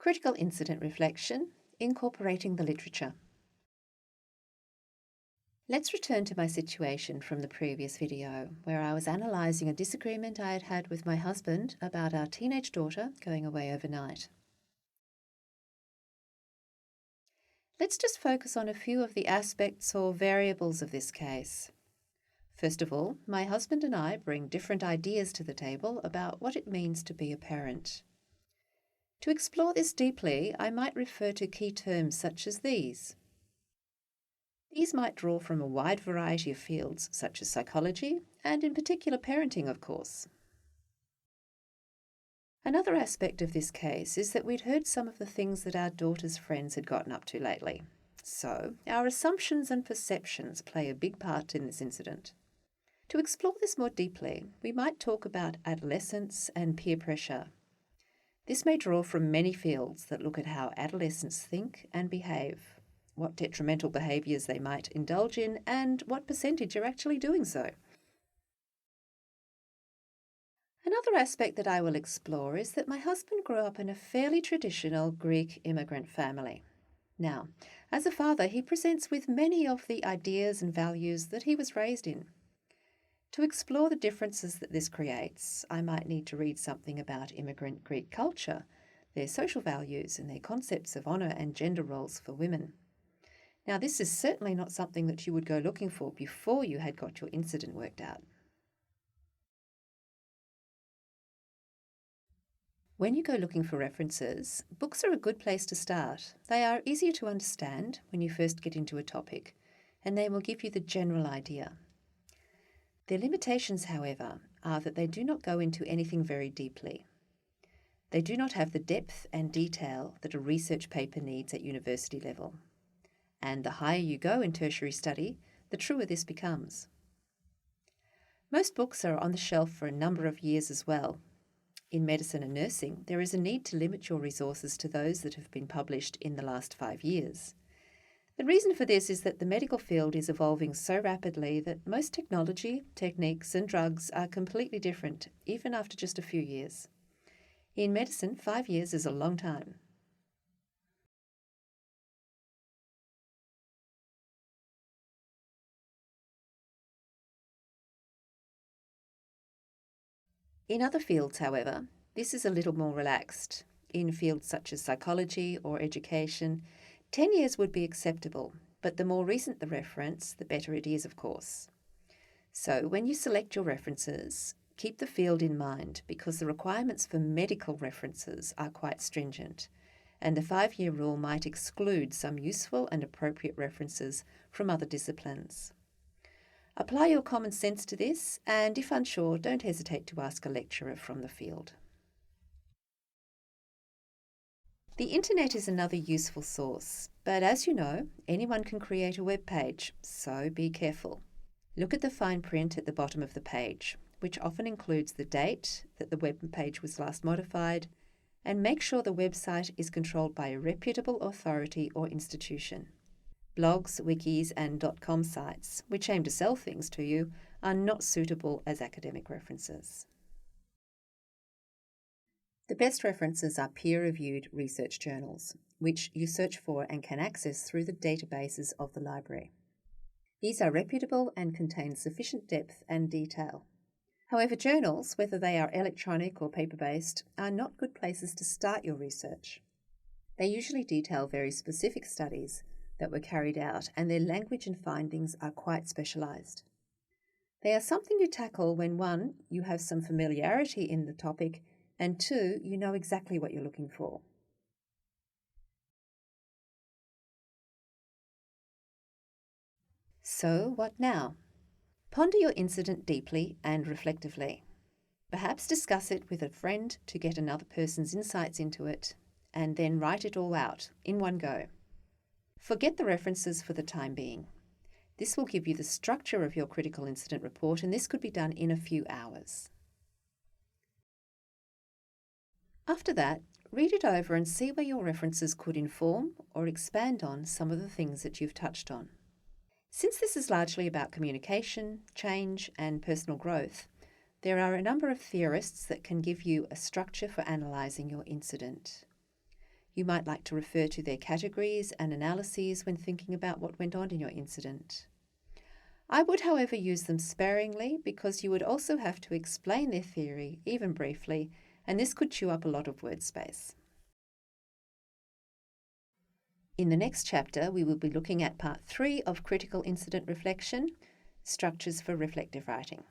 Critical incident reflection, incorporating the literature. Let's return to my situation from the previous video, where I was analysing a disagreement I had had with my husband about our teenage daughter going away overnight. Let's just focus on a few of the aspects or variables of this case. First of all, my husband and I bring different ideas to the table about what it means to be a parent. To explore this deeply, I might refer to key terms such as these. These might draw from a wide variety of fields such as psychology and in particular parenting, of course. Another aspect of this case is that we'd heard some of the things that our daughter's friends had gotten up to lately. So, our assumptions and perceptions play a big part in this incident. To explore this more deeply, we might talk about adolescence and peer pressure. This may draw from many fields that look at how adolescents think and behave, what detrimental behaviours they might indulge in, and what percentage are actually doing so. Another aspect that I will explore is that my husband grew up in a fairly traditional Greek immigrant family. Now, as a father, he presents with many of the ideas and values that he was raised in. To explore the differences that this creates, I might need to read something about immigrant Greek culture, their social values and their concepts of honour and gender roles for women. Now, this is certainly not something that you would go looking for before you had got your incident worked out. When you go looking for references, books are a good place to start. They are easier to understand when you first get into a topic, and they will give you the general idea. Their limitations, however, are that they do not go into anything very deeply. They do not have the depth and detail that a research paper needs at university level. And the higher you go in tertiary study, the truer this becomes. Most books are on the shelf for a number of years as well. In medicine and nursing, there is a need to limit your resources to those that have been published in the last 5 years. The reason for this is that the medical field is evolving so rapidly that most technology, techniques and drugs are completely different, even after just a few years. In medicine, 5 years is a long time. In other fields, however, this is a little more relaxed. In fields such as psychology or education, 10 years would be acceptable, but the more recent the reference, the better it is, of course. So when you select your references, keep the field in mind because the requirements for medical references are quite stringent, and the 5-year rule might exclude some useful and appropriate references from other disciplines. Apply your common sense to this, and if unsure, don't hesitate to ask a lecturer from the field. The internet is another useful source, but as you know, anyone can create a web page, so be careful. Look at the fine print at the bottom of the page, which often includes the date that the web page was last modified, and make sure the website is controlled by a reputable authority or institution. Blogs, wikis and .com sites, which aim to sell things to you, are not suitable as academic references. The best references are peer-reviewed research journals, which you search for and can access through the databases of the library. These are reputable and contain sufficient depth and detail. However, journals, whether they are electronic or paper-based, are not good places to start your research. They usually detail very specific studies that were carried out, and their language and findings are quite specialised. They are something you tackle when 1, you have some familiarity in the topic, and 2, you know exactly what you're looking for. So, what now? Ponder your incident deeply and reflectively. Perhaps discuss it with a friend to get another person's insights into it, and then write it all out in one go. Forget the references for the time being. This will give you the structure of your critical incident report, and this could be done in a few hours. After that, read it over and see where your references could inform or expand on some of the things that you've touched on. Since this is largely about communication, change, and personal growth, there are a number of theorists that can give you a structure for analysing your incident. You might like to refer to their categories and analyses when thinking about what went on in your incident. I would, however, use them sparingly because you would also have to explain their theory, even briefly, and this could chew up a lot of word space. In the next chapter, we will be looking at part 3 of Critical Incident Reflection, Structures for Reflective Writing.